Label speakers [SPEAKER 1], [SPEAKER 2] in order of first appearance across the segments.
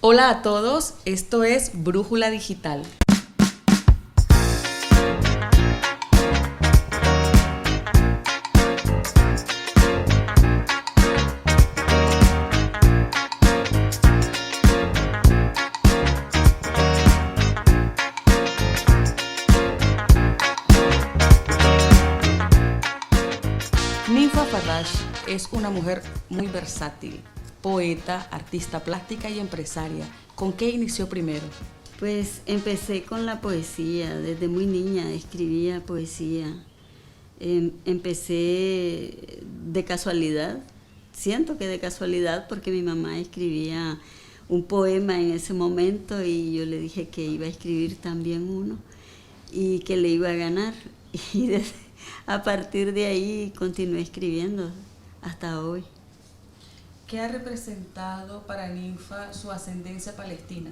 [SPEAKER 1] Hola a todos, esto es Brújula Digital. Ninfa Farrash es una mujer muy versátil, poeta, artista plástica y empresaria. ¿Con qué inició primero?
[SPEAKER 2] Pues empecé con la poesía, desde muy niña escribía poesía. Empecé de casualidad, siento que de casualidad porque mi mamá escribía un poema en ese momento y yo le dije que iba a escribir también uno y que le iba a ganar. Y a partir de ahí continué escribiendo hasta hoy.
[SPEAKER 1] ¿Qué ha representado para Ninfa su ascendencia palestina?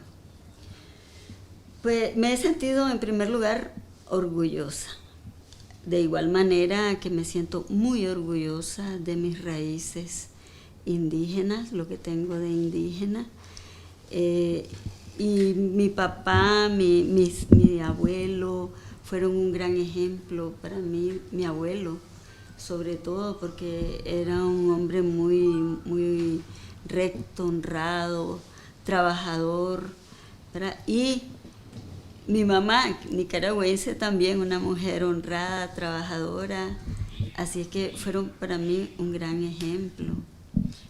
[SPEAKER 2] Pues me he sentido en primer lugar orgullosa. De igual manera que me siento muy orgullosa de mis raíces indígenas, lo que tengo de indígena. Y mi papá, mi abuelo fueron un gran ejemplo para mí, mi abuelo, sobre todo porque era un hombre muy recto, honrado, trabajador, ¿verdad? Y mi mamá, nicaragüense también, una mujer honrada, trabajadora, así es que fueron para mí un gran ejemplo.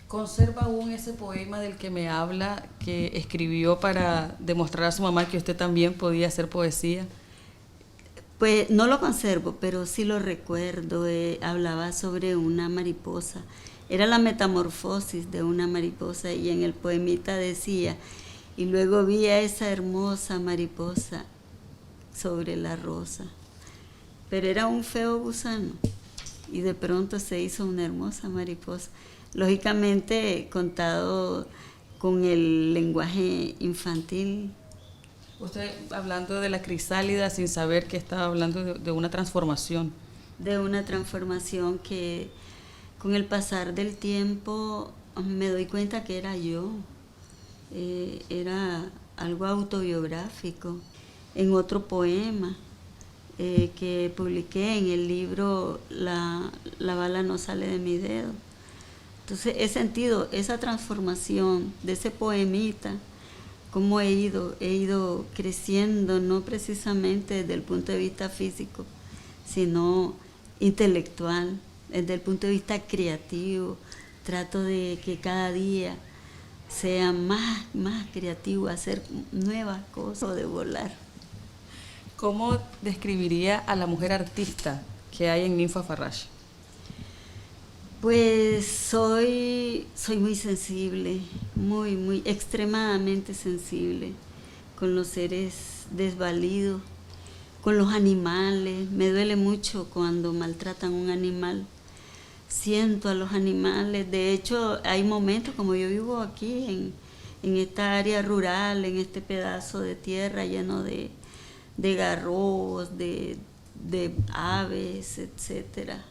[SPEAKER 1] ¿Conserva aún ese poema del que me habla, que escribió para demostrar a su mamá que usted también podía hacer poesía?
[SPEAKER 2] Pues no lo conservo, pero sí lo recuerdo. Hablaba sobre una mariposa. Era la metamorfosis de una mariposa y en el poemita decía, y luego vi a esa hermosa mariposa sobre la rosa. Pero era un feo gusano y de pronto se hizo una hermosa mariposa. Lógicamente contado con el lenguaje infantil.
[SPEAKER 1] Usted hablando de la crisálida sin saber que estaba hablando de una transformación.
[SPEAKER 2] De una transformación que con el pasar del tiempo me doy cuenta que era yo. Era algo autobiográfico. En otro poema que publiqué en el libro La bala no sale de mi dedo. Entonces he sentido esa transformación de ese poemita, cómo he ido creciendo, no precisamente desde el punto de vista físico, sino intelectual, desde el punto de vista creativo. Trato de que cada día sea más creativo, hacer nuevas cosas, de volar.
[SPEAKER 1] ¿Cómo describiría a la mujer artista que hay en Ninfa Farrash?
[SPEAKER 2] Pues soy muy sensible, muy extremadamente sensible con los seres desvalidos, con los animales. Me duele mucho cuando maltratan a un animal. Siento a los animales. De hecho, hay momentos, como yo vivo aquí en esta área rural, en este pedazo de tierra lleno de garrobos, de aves, etcétera.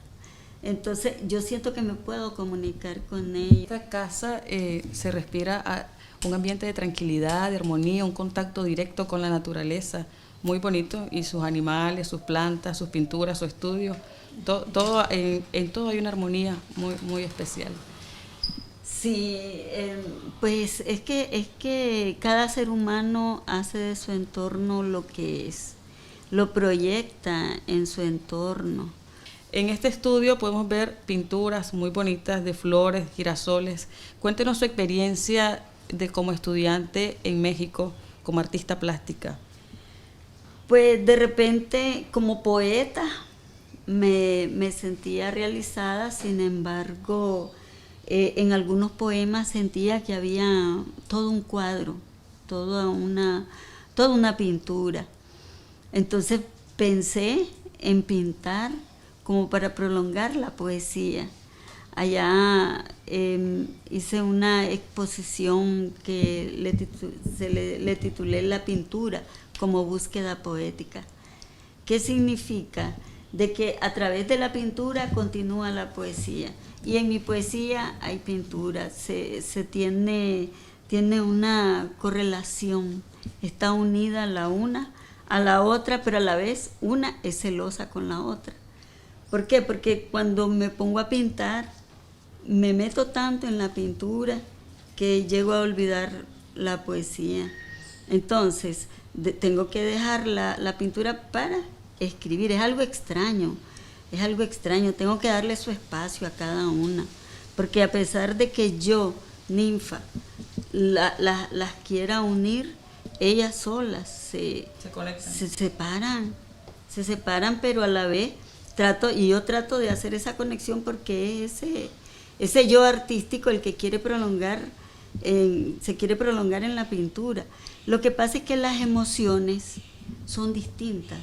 [SPEAKER 2] Entonces yo siento que me puedo comunicar con ellos.
[SPEAKER 1] Esta casa se respira un ambiente de tranquilidad, de armonía, un contacto directo con la naturaleza, muy bonito, y sus animales, sus plantas, sus pinturas, su estudio, en todo hay una armonía muy especial.
[SPEAKER 2] Sí, pues es que cada ser humano hace de su entorno lo que es, lo proyecta en su entorno.
[SPEAKER 1] En este estudio podemos ver pinturas muy bonitas de flores, girasoles. Cuéntenos su experiencia como estudiante en México, como artista plástica.
[SPEAKER 2] Pues de repente como poeta me sentía realizada, sin embargo en algunos poemas sentía que había todo un cuadro, toda una pintura. Entonces pensé en pintar como para prolongar la poesía. Allá hice una exposición que le titulé La pintura como búsqueda poética. ¿Qué significa? De que a través de la pintura continúa la poesía. Y en mi poesía hay pintura, se tiene tiene una correlación, está unida la una a la otra, pero a la vez una es celosa con la otra. ¿Por qué? Porque cuando me pongo a pintar, me meto tanto en la pintura que llego a olvidar la poesía. Entonces, tengo que dejar la pintura para escribir. Es algo extraño, tengo que darle su espacio a cada una, porque a pesar de que yo, Ninfa, las quiera unir, ellas solas se separan, pero a la vez yo trato de hacer esa conexión, porque es ese yo artístico el que quiere se quiere prolongar en la pintura. Lo que pasa es que las emociones son distintas.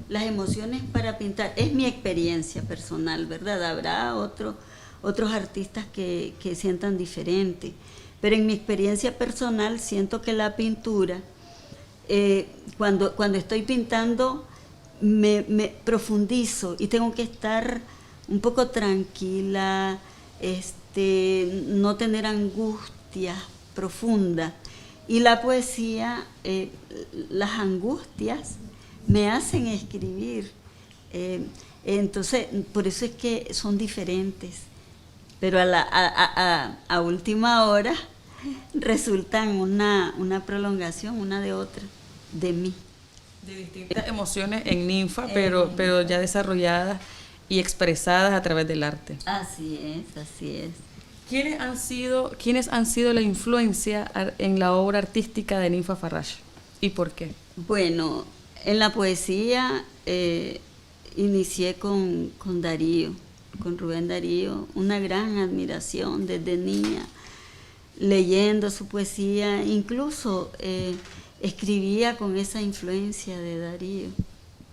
[SPEAKER 2] Las emociones para pintar, es mi experiencia personal, ¿verdad? Habrá otros artistas que sientan diferente, pero en mi experiencia personal siento que la pintura, cuando estoy pintando, me profundizo y tengo que estar un poco tranquila, no tener angustias profundas. Y la poesía, las angustias me hacen escribir. Entonces, por eso es que son diferentes. Pero a última hora resultan una prolongación una de otra, de mí.
[SPEAKER 1] De distintas emociones en Ninfa, pero ya desarrolladas y expresadas a través del arte.
[SPEAKER 2] Así es.
[SPEAKER 1] ¿Quiénes han sido la influencia en la obra artística de Ninfa Farrash y por qué?
[SPEAKER 2] Bueno, en la poesía inicié con Darío, con Rubén Darío, una gran admiración desde niña, leyendo su poesía, incluso escribía con esa influencia de Darío.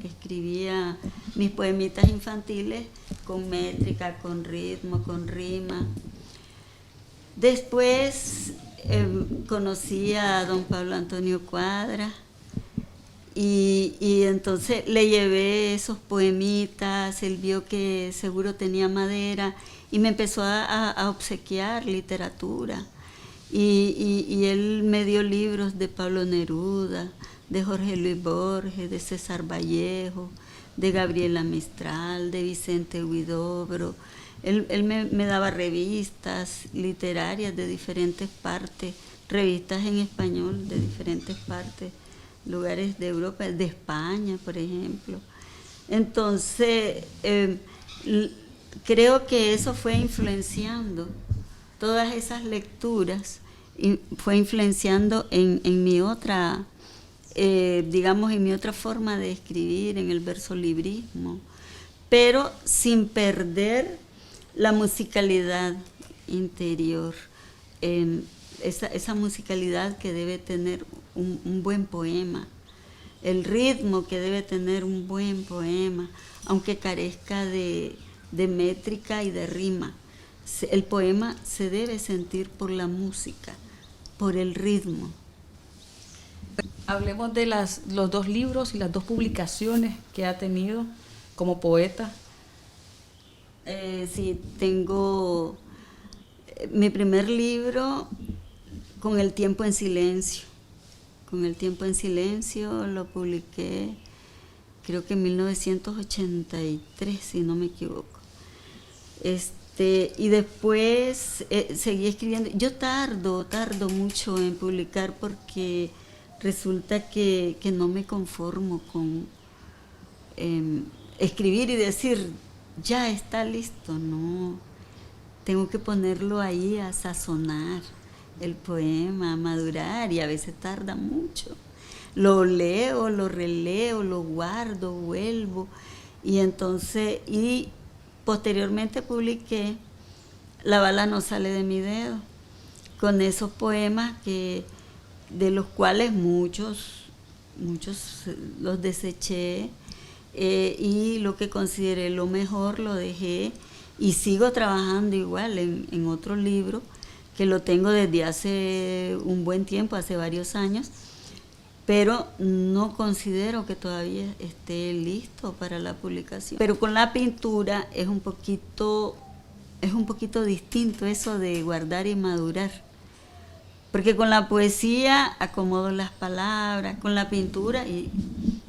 [SPEAKER 2] Escribía mis poemitas infantiles con métrica, con ritmo, con rima. Después conocí a don Pablo Antonio Cuadra y entonces le llevé esos poemitas. Él vio que seguro tenía madera y me empezó a obsequiar literatura. Y él me dio libros de Pablo Neruda, de Jorge Luis Borges, de César Vallejo, de Gabriela Mistral, de Vicente Huidobro. Él me daba revistas literarias de diferentes partes, revistas en español de diferentes partes, lugares de Europa, de España, por ejemplo. Entonces, creo que eso fue influenciando, todas esas lecturas, fue influenciando en mi otra, en mi otra forma de escribir, en el versolibrismo, pero sin perder la musicalidad interior, esa musicalidad que debe tener un buen poema, el ritmo que debe tener un buen poema, aunque carezca de métrica y de rima. El poema se debe sentir por la música, por el ritmo.
[SPEAKER 1] Hablemos de los 2 libros y las 2 publicaciones que ha tenido como poeta.
[SPEAKER 2] Sí, tengo mi primer libro, Con el tiempo en silencio. Con el tiempo en silencio lo publiqué, creo que en 1983, si no me equivoco. Y después seguí escribiendo. Yo tardo mucho en publicar porque resulta que no me conformo con escribir y decir, ya está listo. No, tengo que ponerlo ahí a sazonar el poema, a madurar, y a veces tarda mucho. Lo leo, lo releo, lo guardo, vuelvo, y entonces, posteriormente publiqué La bala no sale de mi dedo, con esos poemas de los cuales muchos los deseché, y lo que consideré lo mejor lo dejé, y sigo trabajando igual en otro libro que lo tengo desde hace un buen tiempo, hace varios años, pero no considero que todavía esté listo para la publicación. Pero con la pintura es un poquito distinto eso de guardar y madurar, Porque con la poesía acomodo las palabras, con la pintura y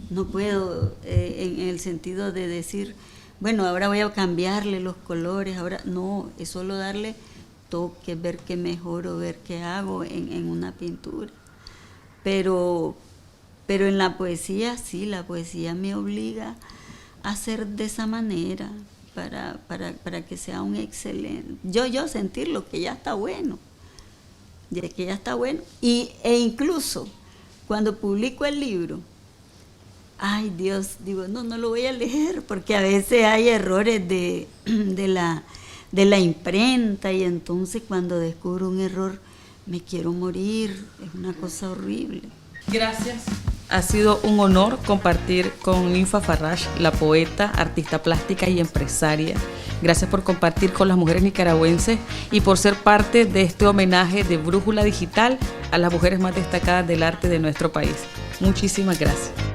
[SPEAKER 2] no puedo en el sentido de decir, bueno, ahora voy a cambiarle los colores, ahora no, es solo darle toque, ver qué mejoro, ver qué hago en una pintura. Pero en la poesía, sí, la poesía me obliga a hacer de esa manera para que sea un excelente. Yo sentir lo que ya está bueno. De que ya está bueno. E incluso cuando publico el libro, ay Dios, digo, no lo voy a leer, porque a veces hay errores de la imprenta, y entonces cuando descubro un error me quiero morir, es una cosa horrible.
[SPEAKER 1] Gracias. Ha sido un honor compartir con Ninfa Farrach, la poeta, artista plástica y empresaria. Gracias por compartir con las mujeres nicaragüenses y por ser parte de este homenaje de Brújula Digital a las mujeres más destacadas del arte de nuestro país. Muchísimas gracias.